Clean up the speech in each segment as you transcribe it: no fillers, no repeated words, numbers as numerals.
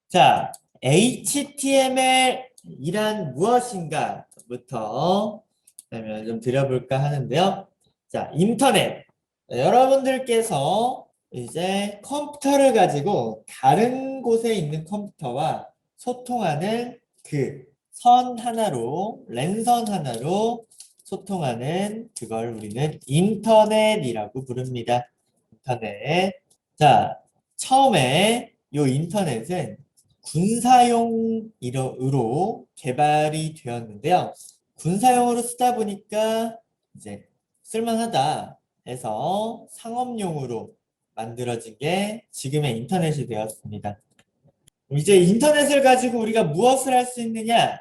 자, HTML이란 무엇인가부터 설명을 좀 드려볼까 하는데요. 자, 인터넷. 여러분들께서 이제 컴퓨터를 가지고 다른 곳에 있는 컴퓨터와 소통하는 그 선 하나로, 랜선 하나로 소통하는 그걸 우리는 인터넷이라고 부릅니다. 인터넷. 자, 처음에 이 인터넷은 군사용으로 개발이 되었는데요. 군사용으로 쓰다 보니까 이제 쓸만하다 해서 상업용으로 만들어진 게 지금의 인터넷이 되었습니다. 이제 인터넷을 가지고 우리가 무엇을 할 수 있느냐?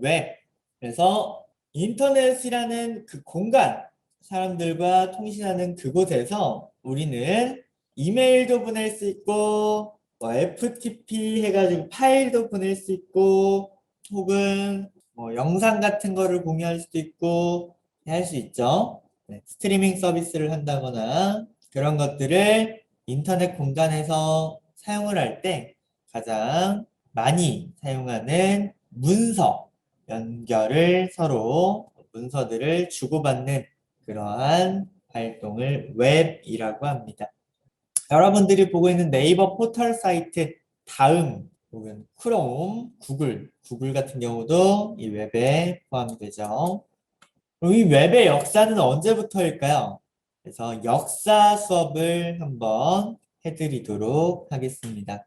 웹. 그래서 인터넷이라는 그 공간, 사람들과 통신하는 그곳에서 우리는 이메일도 보낼 수 있고, 뭐 FTP 해가지고 파일도 보낼 수 있고, 혹은 뭐 영상 같은 거를 공유할 수도 있고, 할 수 있죠. 네, 스트리밍 서비스를 한다거나 그런 것들을 인터넷 공간에서 사용을 할때 가장 많이 사용하는 문서 연결을 서로 문서들을 주고받는 그러한 활동을 웹이라고 합니다. 여러분들이 보고 있는 네이버 포털 사이트 다음 혹은 크롬, 구글 같은 경우도 이 웹에 포함이 되죠. 그럼 이 웹의 역사는 언제부터일까요? 그래서 역사 수업을 한번 해드리도록 하겠습니다.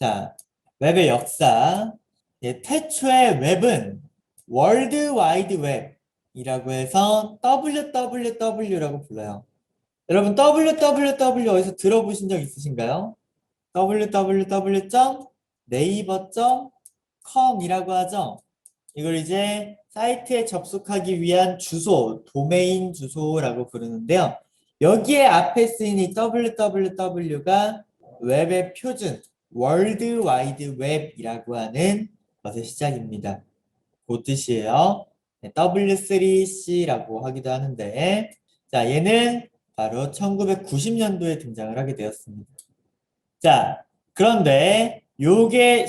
자, 웹의 역사. 예, 태초의 웹은 월드 와이드 웹이라고 해서 WWW라고 불러요. 여러분 WWW 어디서 들어보신 적 있으신가요? www.naver.com이라고 하죠. 이걸 이제 사이트에 접속하기 위한 주소, 도메인 주소라고 부르는데요. 여기에 앞에 쓰인 이 www가 웹의 표준, 월드 와이드 웹이라고 하는 것의 시작입니다. 그 뜻이에요. W3C라고 하기도 하는데, 자, 얘는 바로 1990년도에 등장을 하게 되었습니다. 자, 그런데 이게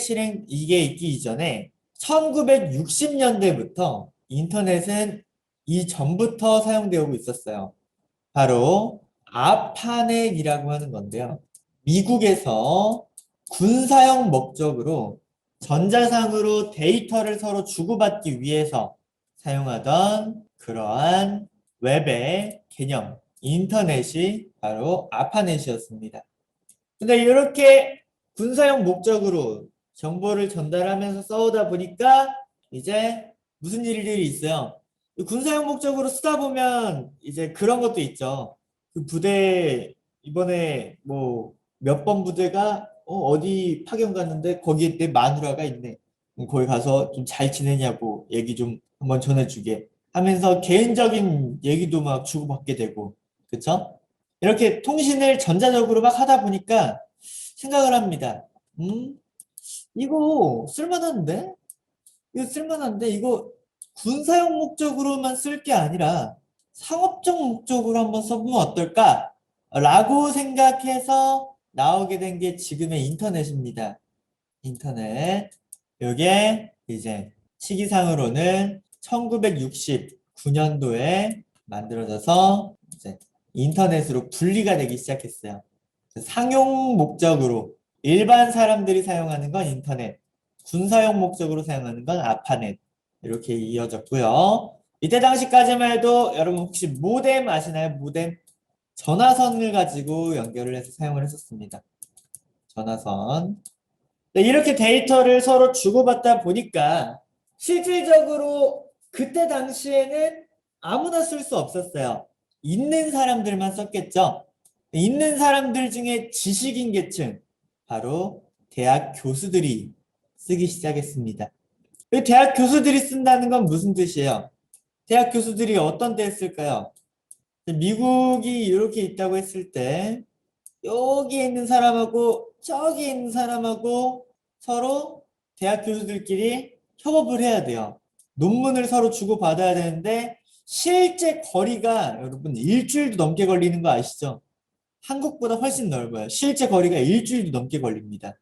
있기 이전에 1960년대부터 인터넷은 이전부터 사용되고 있었어요. 바로 아파넷이라고 하는 건데요. 미국에서 군사용 목적으로 전자상으로 데이터를 서로 주고받기 위해서 사용하던 그러한 웹의 개념, 인터넷이 바로 아파넷이었습니다. 근데 이렇게 군사용 목적으로 정보를 전달하면서 싸우다 보니까 이제 무슨 일들이 있어요. 군사용 목적으로 쓰다 보면 이제 그런 것도 있죠. 그 부대 이번에 뭐 몇 번 부대가 어디 파견 갔는데 거기에 내 마누라가 있네. 거기 가서 좀 잘 지내냐고 얘기 좀 한번 전해주게 하면서 개인적인 얘기도 막 주고받게 되고 그쵸? 이렇게 통신을 전자적으로 막 하다 보니까 생각을 합니다. 음, 이거 쓸만한데? 이거 군사용 목적으로만 쓸 게 아니라 상업적 목적으로 한번 써보면 어떨까? 라고 생각해서 나오게 된 게 지금의 인터넷입니다. 인터넷. 요게 이제 시기상으로는 1969년도에 만들어져서 이제 인터넷으로 분리가 되기 시작했어요. 상용 목적으로 일반 사람들이 사용하는 건 인터넷, 군사용 목적으로 사용하는 건 아파넷 이렇게 이어졌고요. 이때 당시까지만 해도 여러분 혹시 모뎀 아시나요? 모뎀 전화선을 가지고 연결을 해서 사용을 했었습니다. 전화선. 네, 이렇게 데이터를 서로 주고받다 보니까 실질적으로 그때 당시에는 아무나 쓸 수 없었어요. 있는 사람들만 썼겠죠. 있는 사람들 중에 지식인 계층, 바로 대학 교수들이 쓰기 시작했습니다. 이 대학 교수들이 쓴다는 건 무슨 뜻이에요? 대학 교수들이 어떤 때 했을까요? 미국이 이렇게 있다고 했을 때 여기 있는 사람하고 저기 있는 사람하고 서로 대학 교수들끼리 협업을 해야 돼요. 논문을 서로 주고받아야 되는데 실제 거리가 여러분 일주일도 넘게 걸리는 거 아시죠? 한국보다 훨씬 넓어요. 실제 거리가 일주일도 넘게 걸립니다.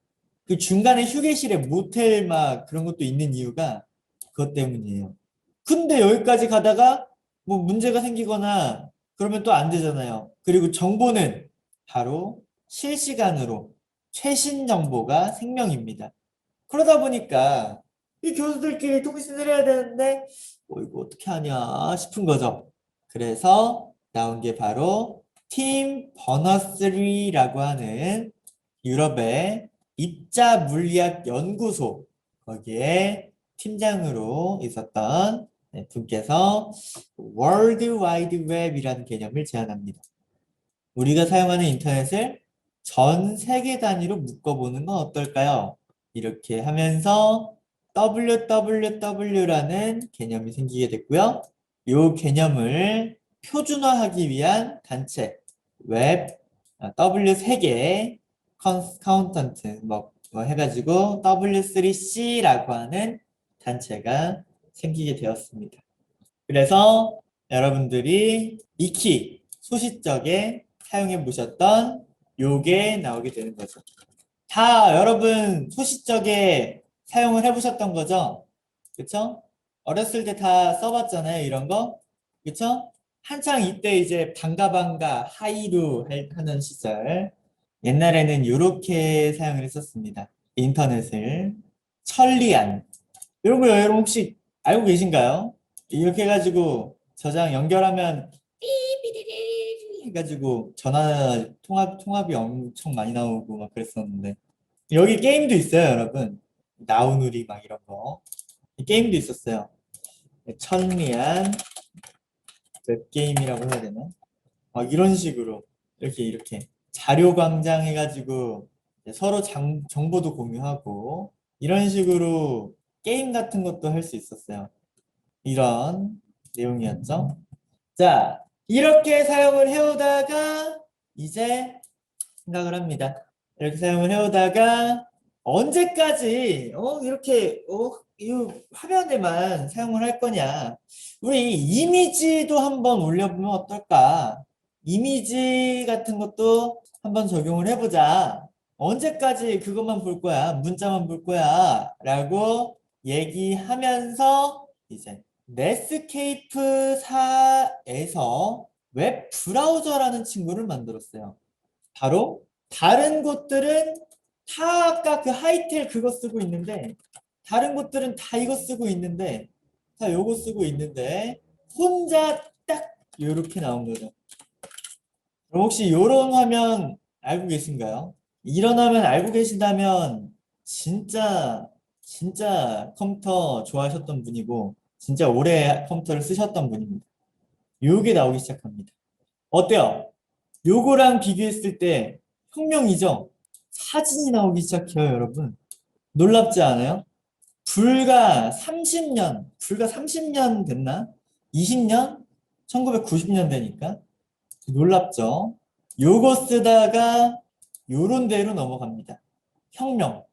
그 중간에 휴게실에 모텔 막 그런 것도 있는 이유가 그것 때문이에요. 근데 여기까지 가다가 뭐 문제가 생기거나 그러면 또 안 되잖아요. 그리고 정보는 바로 실시간으로 최신 정보가 생명입니다. 그러다 보니까 이 교수들끼리 통신을 해야 되는데 이거 어떻게 하냐 싶은 거죠. 그래서 나온 게 바로 팀 버너스리라고 하는 유럽의 입자 물리학 연구소 거기에 팀장으로 있었던 분께서 월드 와이드 웹이라는 개념을 제안합니다. 우리가 사용하는 인터넷을 전 세계 단위로 묶어보는 건 어떨까요? 이렇게 하면서 WWW라는 개념이 생기게 됐고요. 이 개념을 표준화하기 위한 단체, 웹, W 3개, 카운턴트 뭐 해가지고 W3C라고 하는 단체가 생기게 되었습니다. 그래서 여러분들이 익히 소시적에 사용해 보셨던 요게 나오게 되는 거죠. 다 여러분 소시적에 사용을 해보셨던 거죠? 그쵸? 어렸을 때 다 써봤잖아요, 이런 거. 그쵸? 한창 이때 이제 반가 하이루 하는 시절. 옛날에는 이렇게 사용을 했었습니다. 인터넷을. 천리안. 이런 거 여러분 혹시 알고 계신가요? 이렇게 해가지고 저장 연결하면 삐삐리리 해가지고 전화 통합이 엄청 많이 나오고 막 그랬었는데 여기 게임도 있어요, 여러분. 나우누리 막 이런 거 게임도 있었어요. 천리안 웹게임이라고 해야 되나? 막 이런 식으로 이렇게 자료 광장 해가지고 서로 정보도 공유하고 이런 식으로 게임 같은 것도 할 수 있었어요. 이런 내용이었죠. 자, 이렇게 사용을 해오다가 이제 생각을 합니다. 이렇게 사용을 해오다가 언제까지 이렇게 이 화면에만 사용을 할 거냐. 우리 이미지도 한번 올려보면 어떨까? 이미지 같은 것도 한번 적용을 해보자. 언제까지 그것만 볼 거야? 문자만 볼 거야? 라고 얘기하면서 이제 넷스케이프사에서 웹 브라우저라는 친구를 만들었어요. 바로 다른 곳들은 다 아까 그 하이텔 그거 쓰고 있는데 다른 곳들은 다 이거 쓰고 있는데 다 요거 쓰고 있는데 혼자 딱 요렇게 나온 거죠. 그럼 혹시 요런 화면 알고 계신가요? 이런 화면 알고 계신다면 진짜 컴퓨터 좋아하셨던 분이고 진짜 오래 컴퓨터를 쓰셨던 분입니다. 요게 나오기 시작합니다. 어때요? 요거랑 비교했을 때 혁명이죠? 사진이 나오기 시작해요, 여러분. 놀랍지 않아요? 불과 30년 됐나? 20년? 1990년 되니까. 놀랍죠? 요거 쓰다가 요런 데로 넘어갑니다. 혁명.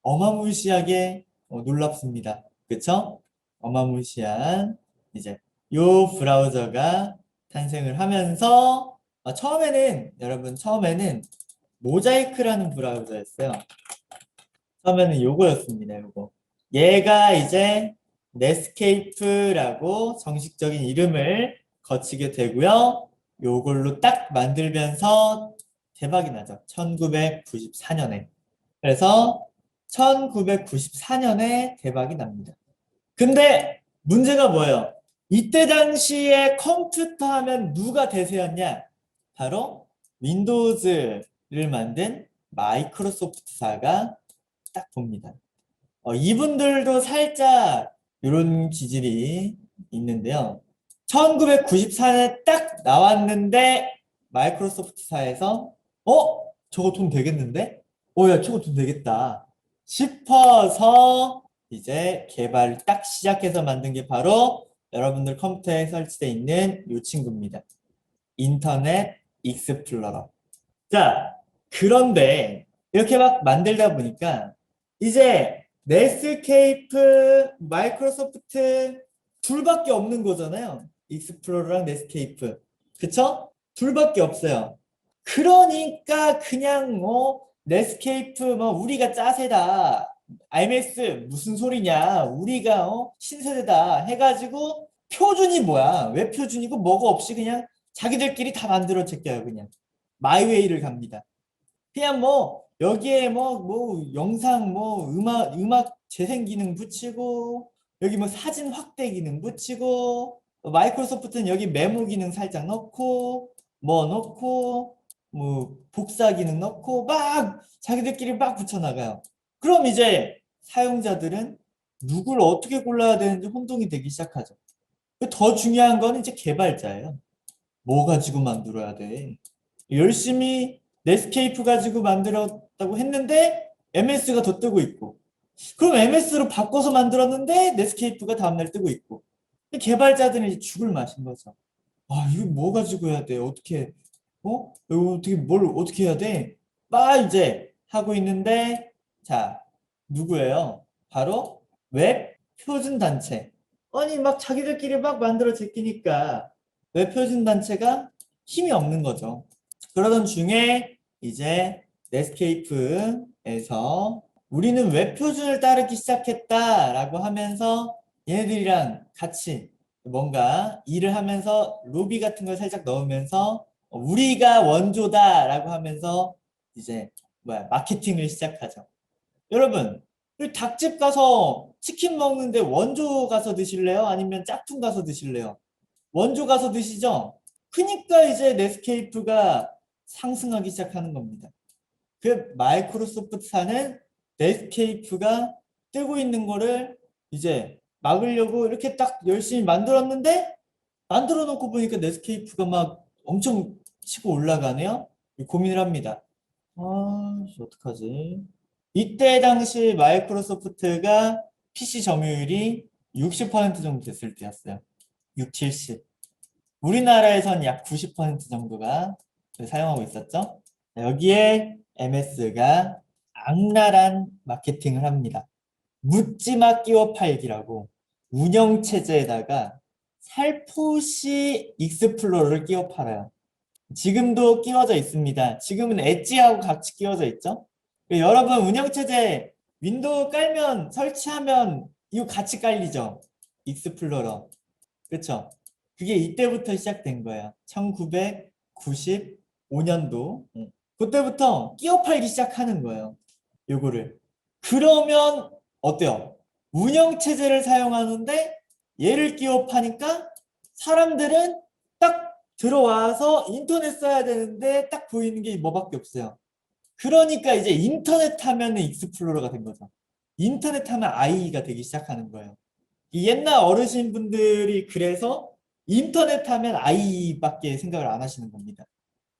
어마무시하게 놀랍습니다. 그쵸? 어마무시한 이제 요 브라우저가 탄생을 하면서 처음에는 모자이크라는 브라우저였어요. 처음에는 요거였습니다. 요거. 얘가 이제 넷스케이프라고 정식적인 이름을 거치게 되고요. 요걸로 딱 만들면서 대박이 나죠. 1994년에. 그래서 1994년에 대박이 납니다. 근데 문제가 뭐예요? 이때 당시에 컴퓨터 하면 누가 대세였냐? 바로 윈도우즈를 만든 마이크로소프트사가 딱 봅니다. 이분들도 살짝 이런 기질이 있는데요. 1994년에 딱 나왔는데 마이크로소프트사에서 저거 돈 되겠는데? 야 저거 돈 되겠다 싶어서 이제 개발을 딱 시작해서 만든 게 바로 여러분들 컴퓨터에 설치되어 있는 이 친구입니다. 인터넷 익스플로러. 자, 그런데 이렇게 막 만들다 보니까 이제 넷스케이프, 마이크로소프트 둘밖에 없는 거잖아요. 익스플로러랑 넷스케이프. 그쵸? 둘밖에 없어요. 그러니까 그냥 넷스케이프 뭐 우리가 짜세다. IMS 무슨 소리냐? 우리가 신세대다 해가지고 표준이 뭐야? 왜 표준이고 뭐가 없이 그냥 자기들끼리 다 만들어 제껴요 그냥. 마이웨이를 갑니다. 그냥 뭐 여기에 뭐 영상 뭐 음악 재생 기능 붙이고 여기 뭐 사진 확대 기능 붙이고 마이크로소프트는 여기 메모 기능 살짝 넣고 뭐 넣고 뭐 복사 기능 넣고 막 자기들끼리 막 붙여나가요. 그럼 이제 사용자들은 누굴 어떻게 골라야 되는지 혼동이 되기 시작하죠. 더 중요한 거는 이제 개발자예요. 뭐 가지고 만들어야 돼? 열심히 넷스케이프 가지고 만들었다고 했는데 MS가 더 뜨고 있고 그럼 MS로 바꿔서 만들었는데 넷스케이프가 다음날 뜨고 있고 개발자들은 이제 죽을 맛인 거죠. 아 이거 뭐 가지고 해야 돼? 어떻게 이거 어떻게 뭘 어떻게 해야 돼? 막 이제 하고 있는데 자 누구예요? 바로 웹 표준 단체. 아니 막 자기들끼리 막 만들어 제끼니까 웹 표준 단체가 힘이 없는 거죠. 그러던 중에 이제 넷스케이프에서 우리는 웹 표준을 따르기 시작했다라고 하면서 얘네들이랑 같이 뭔가 일을 하면서 로비 같은 걸 살짝 넣으면서 우리가 원조다라고 하면서 이제 마케팅을 시작하죠. 여러분, 우리 닭집 가서 치킨 먹는데 원조 가서 드실래요? 아니면 짝퉁 가서 드실래요? 원조 가서 드시죠? 그니까 이제 넷스케이프가 상승하기 시작하는 겁니다. 그 마이크로소프트사는 넷스케이프가 뜨고 있는 거를 이제 막으려고 이렇게 딱 열심히 만들었는데 만들어 놓고 보니까 넷스케이프가 막 엄청 치고 올라가네요. 고민을 합니다. 아, 어떡하지? 이때 당시 마이크로소프트가 PC 점유율이 60% 정도 됐을 때였어요. 6, 70. 우리나라에선 약 90% 정도가 사용하고 있었죠. 여기에 MS가 악랄한 마케팅을 합니다. 묻지마 끼워 팔기라고 운영체제에다가 살포시 익스플로러를 끼워 팔아요. 지금도 끼워져 있습니다. 지금은 엣지하고 같이 끼워져 있죠. 여러분 운영체제 윈도우 깔면 설치하면 이거 같이 깔리죠. 익스플로러. 그렇죠? 그게 이때부터 시작된 거예요. 1995년도. 그때부터 끼워 팔기 시작하는 거예요. 요거를. 그러면 어때요? 운영체제를 사용하는데 얘를 끼워 파니까 사람들은 딱 들어와서 인터넷 써야 되는데 딱 보이는 게 뭐밖에 없어요. 그러니까 이제 인터넷 하면 익스플로러가 된 거죠. 인터넷 하면 IE가 되기 시작하는 거예요. 이 옛날 어르신분들이 그래서 인터넷 하면 IE밖에 생각을 안 하시는 겁니다.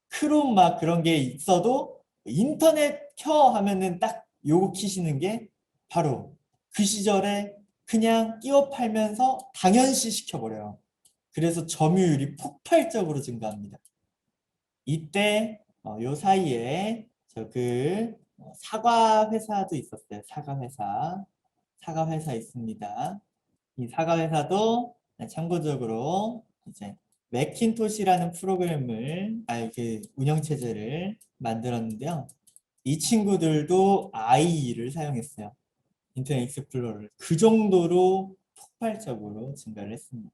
크롬 막 그런 게 있어도 인터넷 켜 하면은 딱 요거 키시는 게 바로 그 시절에 그냥 끼워 팔면서 당연시 시켜버려요. 그래서 점유율이 폭발적으로 증가합니다. 이때 요 사이에 저 그 사과 회사도 있었어요. 사과 회사 있습니다. 이 사과 회사도 참고적으로 이제 맥킨토시라는 프로그램을 그 운영 체제를 만들었는데요. 이 친구들도 IE를 사용했어요. 인터넷 익스플로러를 그 정도로 폭발적으로 증가를 했습니다.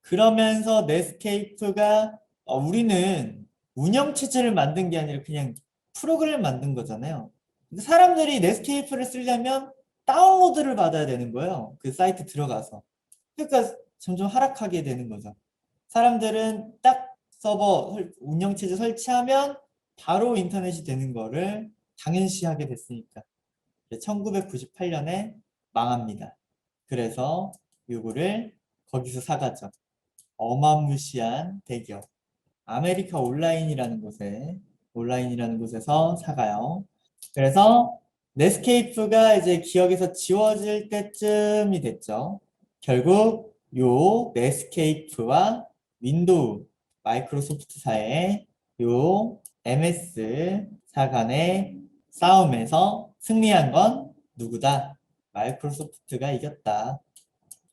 그러면서 넷스케이프가 우리는 운영체제를 만든 게 아니라 그냥 프로그램을 만든 거잖아요. 근데 사람들이 넷스케이프를 쓰려면 다운로드를 받아야 되는 거예요. 그 사이트 들어가서. 그러니까 점점 하락하게 되는 거죠. 사람들은 딱 서버 운영체제 설치하면 바로 인터넷이 되는 거를 당연시하게 됐으니까 1998년에 망합니다. 그래서 요거를 거기서 사가죠. 어마무시한 대기업 아메리카 온라인이라는 곳에서 사가요. 그래서 넷스케이프가 이제 기억에서 지워질 때쯤이 됐죠. 결국 요 넷스케이프와 윈도우 마이크로소프트사의 요 MS사 간의 싸움에서 승리한 건 누구다? 마이크로소프트가 이겼다.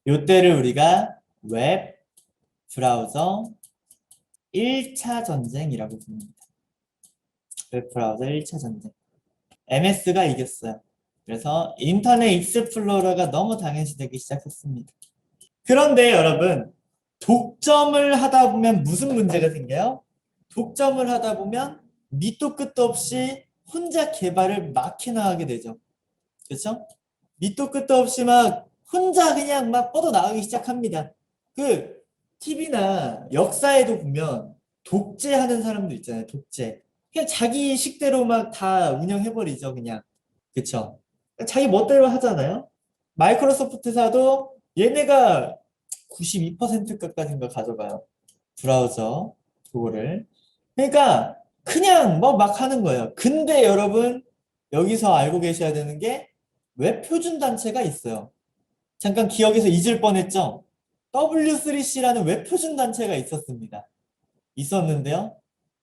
요때를 우리가 웹 브라우저 1차 전쟁이라고 부릅니다. 웹 브라우저 1차 전쟁. MS가 이겼어요. 그래서 인터넷 익스플로러가 너무 당연시되기 시작했습니다. 그런데 여러분, 독점을 하다 보면 무슨 문제가 생겨요? 독점을 하다 보면 밑도 끝도 없이 혼자 개발을 막 해나가게 되죠. 그렇죠? 밑도 끝도 없이 막 혼자 그냥 막 뻗어나가기 시작합니다. 그 TV나 역사에도 보면 독재하는 사람도 있잖아요. 독재. 그냥 자기 식대로 막 다 운영해버리죠. 그냥. 그쵸? 자기 멋대로 하잖아요. 마이크로소프트사도 얘네가 92%까지인가 가져가요. 브라우저 그거를. 그러니까 그냥 뭐 막 하는 거예요. 근데 여러분 여기서 알고 계셔야 되는 게 웹 표준 단체가 있어요. 잠깐 기억에서 잊을 뻔했죠? W3C라는 웹 표준 단체가 있었습니다. 있었는데요.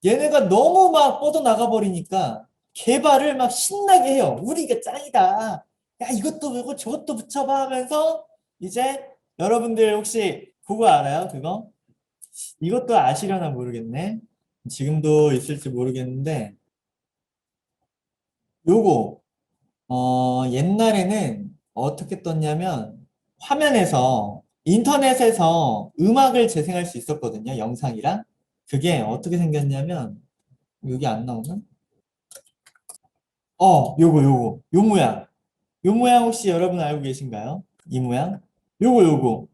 얘네가 너무 막 뻗어나가 버리니까 개발을 막 신나게 해요. 우리가 짱이다. 야, 이것도 이거 저것도 붙여봐 하면서 이제 여러분들 혹시 그거 알아요? 그거? 이것도 아시려나 모르겠네. 지금도 있을지 모르겠는데 요거 옛날에는 어떻게 떴냐면 화면에서 인터넷에서 음악을 재생할 수 있었거든요. 영상이랑. 그게 어떻게 생겼냐면 여기 안 나오나? 요거 요 모양. 요 모양 혹시 여러분 알고 계신가요? 이 모양? 요거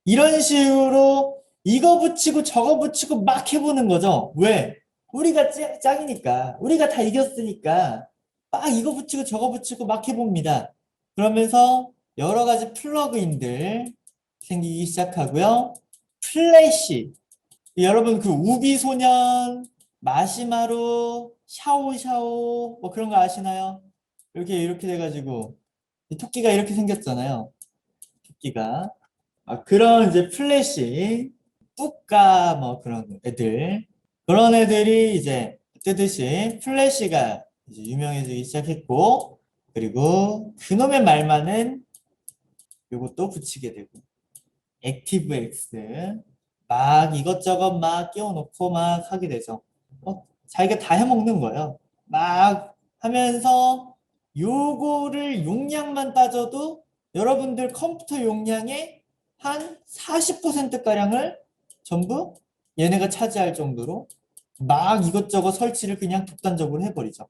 이런 식으로 이거 붙이고 저거 붙이고 막 해보는 거죠. 왜? 우리가 짱이니까 우리가 다 이겼으니까 막 이거 붙이고 저거 붙이고 막 해봅니다. 그러면서 여러 가지 플러그인들 생기기 시작하고요. 플래시 여러분 그 우비소년, 마시마로, 샤오샤오 뭐 그런 거 아시나요? 이렇게 돼가지고 이 토끼가 이렇게 생겼잖아요. 토끼가 그런 이제 플래시, 뿌까 뭐 그런 애들 그런 애들이 이제 뜨듯이 플래시가 이제 유명해지기 시작했고 그리고 그놈의 말만은 요것도 붙이게 되고 액티브엑스 막 이것저것 막 끼워놓고 막 하게 되죠. 자기가 다 해먹는 거예요. 막 하면서 요거를 용량만 따져도 여러분들 컴퓨터 용량의 한 40%가량을 전부 얘네가 차지할 정도로 막 이것저것 설치를 그냥 독단적으로 해버리죠.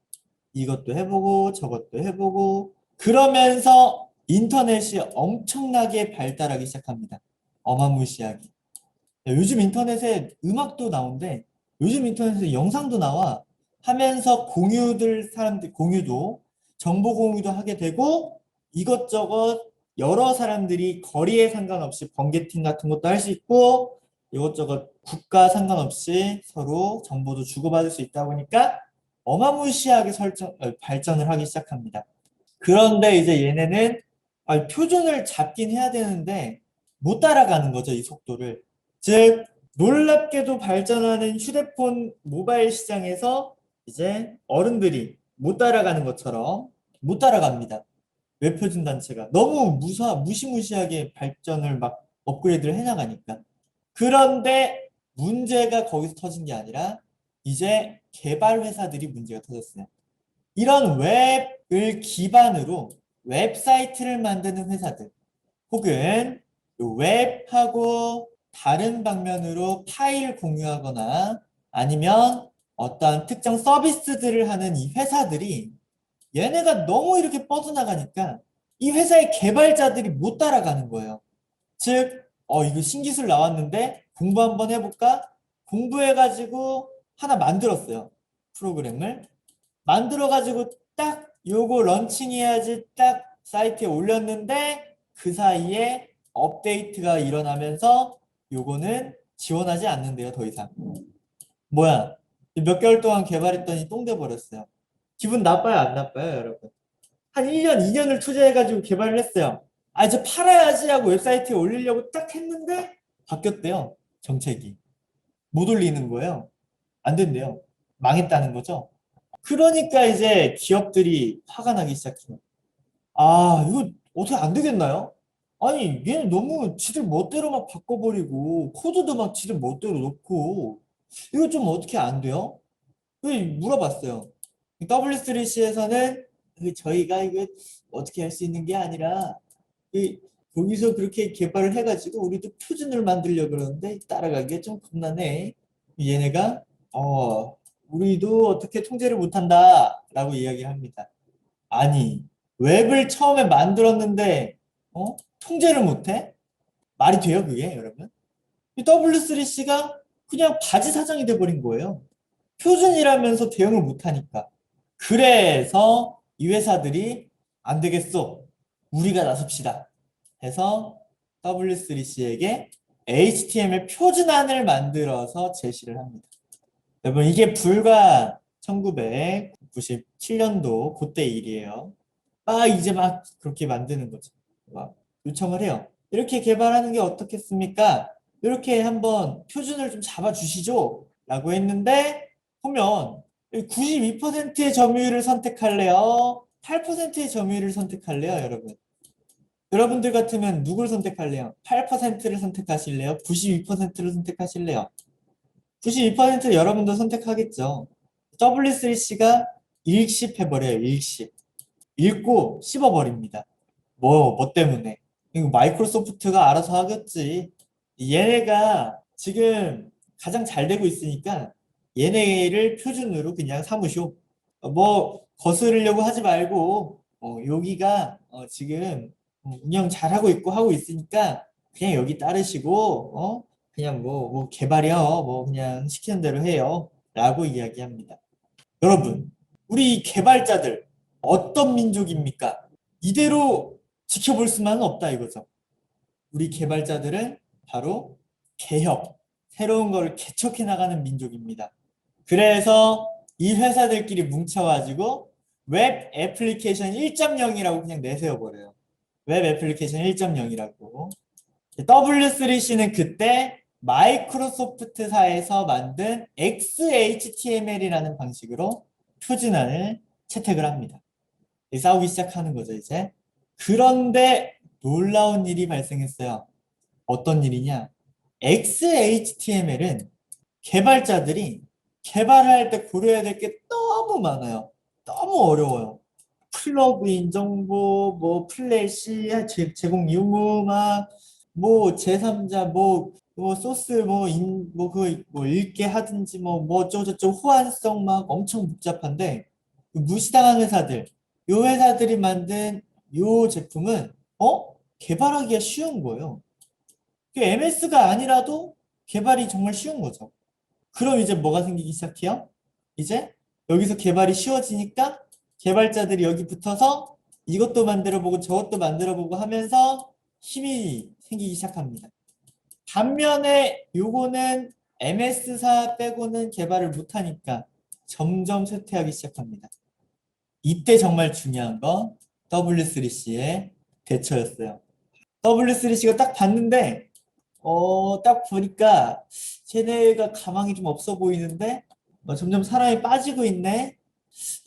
이것도 해보고 저것도 해보고 그러면서 인터넷이 엄청나게 발달하기 시작합니다. 어마무시하게. 요즘 인터넷에 음악도 나오는데 요즘 인터넷에 영상도 나와 하면서 공유들 사람들 공유도 정보 공유도 하게 되고 이것저것 여러 사람들이 거리에 상관없이 번개팅 같은 것도 할 수 있고 이것저것 국가 상관없이 서로 정보도 주고받을 수 있다 보니까 어마무시하게 발전을 하기 시작합니다. 그런데 이제 얘네는 표준을 잡긴 해야 되는데 못 따라가는 거죠, 이 속도를. 즉, 놀랍게도 발전하는 휴대폰 모바일 시장에서 이제 어른들이 못 따라가는 것처럼 못 따라갑니다. 웹표준 단체가 너무 무시무시하게 발전을 막 업그레이드를 해나가니까. 그런데 문제가 거기서 터진 게 아니라 이제 개발 회사들이 문제가 터졌어요. 이런 웹을 기반으로 웹사이트를 만드는 회사들 혹은 웹하고 다른 방면으로 파일 공유하거나 아니면 어떤 특정 서비스들을 하는 이 회사들이 얘네가 너무 이렇게 뻗어나가니까 이 회사의 개발자들이 못 따라가는 거예요. 즉, 이거 신기술 나왔는데 공부 한번 해볼까? 공부해가지고 하나 만들었어요. 프로그램을. 만들어가지고 딱 요거 런칭해야지 딱 사이트에 올렸는데 그 사이에 업데이트가 일어나면서 요거는 지원하지 않는데요, 더 이상. 뭐야? 몇 개월 동안 개발했더니 똥 돼버렸어요. 기분 나빠요, 안 나빠요, 여러분? 한 1년, 2년을 투자해가지고 개발을 했어요. 이제 팔아야지 하고 웹사이트에 올리려고 딱 했는데 바뀌었대요, 정책이. 못 올리는 거예요. 안 된대요. 망했다는 거죠. 그러니까 이제 기업들이 화가 나기 시작해요. 이거 어떻게 안 되겠나요? 아니, 얘는 너무 지들 멋대로 막 바꿔버리고, 코드도 막 지들 멋대로 넣고, 이거 좀 어떻게 안 돼요? 왜 물어봤어요. W3C에서는 저희가 이거 어떻게 할 수 있는 게 아니라 거기서 그렇게 개발을 해가지고 우리도 표준을 만들려고 그러는데 따라가기가 좀 겁나네. 얘네가 우리도 어떻게 통제를 못한다 라고 이야기합니다. 아니, 웹을 처음에 만들었는데 통제를 못해? 말이 돼요, 그게, 여러분? 이 W3C가 그냥 바지 사장이 돼버린 거예요. 표준이라면서 대응을 못하니까. 그래서 이 회사들이 안 되겠어. 우리가 나섭시다. 해서 W3C에게 HTML 표준안을 만들어서 제시를 합니다. 여러분, 이게 불과 1997년도 그때 일이에요. 이제 막 그렇게 만드는 거죠. 막 요청을 해요. 이렇게 개발하는 게 어떻겠습니까? 이렇게 한번 표준을 좀 잡아주시죠. 라고 했는데 보면 92%의 점유율을 선택할래요? 8%의 점유율을 선택할래요, 여러분? 여러분들 같으면 누굴 선택할래요? 8%를 선택하실래요? 92%를 선택하실래요? 92% 여러분도 선택하겠죠. W3C가 일십해버려요, 일십. 읽고 씹어버립니다. 뭐 때문에? 이거 마이크로소프트가 알아서 하겠지. 얘네가 지금 가장 잘 되고 있으니까 얘네를 표준으로 그냥 삼으쇼. 거스르려고 하지 말고, 여기가 지금 운영 잘하고 있고 하고 있으니까 그냥 여기 따르시고, 그냥 개발이요. 그냥 시키는 대로 해요. 라고 이야기합니다. 여러분, 우리 개발자들 어떤 민족입니까? 이대로 지켜볼 수만은 없다 이거죠. 우리 개발자들은 바로 개혁, 새로운 거를 개척해 나가는 민족입니다. 그래서 이 회사들끼리 뭉쳐가지고 웹 애플리케이션 1.0이라고 그냥 내세워버려요. 웹 애플리케이션 1.0이라고. W3C는 그때 마이크로소프트사에서 만든 XHTML이라는 방식으로 표준안을 채택을 합니다. 싸우기 시작하는 거죠, 이제. 그런데 놀라운 일이 발생했어요. 어떤 일이냐? XHTML은 개발자들이 개발을 할 때 고려해야 될 게 너무 많아요. 너무 어려워요. 플러그인 정보, 플래시, 제공 유무, 제3자, 소스, 읽게 하든지, 어쩌고저쩌고 호환성 엄청 복잡한데, 무시당한 회사들, 요 회사들이 만든 요 제품은, 개발하기가 쉬운 거예요. MS가 아니라도 개발이 정말 쉬운 거죠. 그럼 이제 뭐가 생기기 시작해요? 이제 여기서 개발이 쉬워지니까 개발자들이 여기 붙어서 이것도 만들어보고 저것도 만들어보고 하면서 힘이 생기기 시작합니다. 반면에 요거는 MS사 빼고는 개발을 못하니까 점점 쇠퇴하기 시작합니다. 이때 정말 중요한 건 W3C의 대처였어요. W3C가 딱 봤는데 딱 보니까 쟤네가 가망이 좀 없어 보이는데 점점 사람이 빠지고 있네.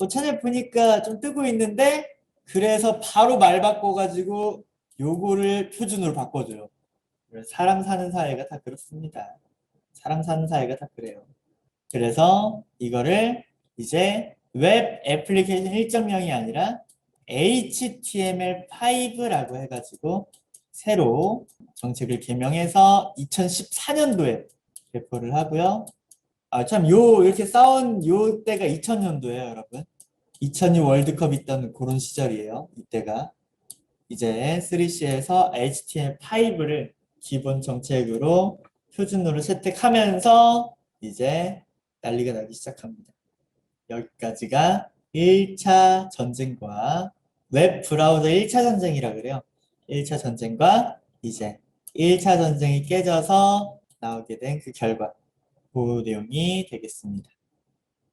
쟤네 보니까 좀 뜨고 있는데 그래서 바로 말 바꿔가지고 요거를 표준으로 바꿔줘요. 사람 사는 사회가 다 그렇습니다. 사람 사는 사회가 다 그래요. 그래서 이거를 이제 웹 애플리케이션 1.0이 아니라 HTML5라고 해가지고 새로 정책을 개명해서 2014년도에 배포를 하고요. 참, 이렇게 싸운 요 때가 2000년도예요, 여러분. 2002 월드컵 있던 그런 시절이에요, 이때가. 이제 3C에서 HTML5를 기본 정책으로 표준으로 채택하면서 이제 난리가 나기 시작합니다. 여기까지가 1차 전쟁과 웹 브라우저 1차 전쟁이라 그래요. 1차 전쟁과 이제 1차 전쟁이 깨져서 나오게 된 그 결과, 그 내용이 되겠습니다.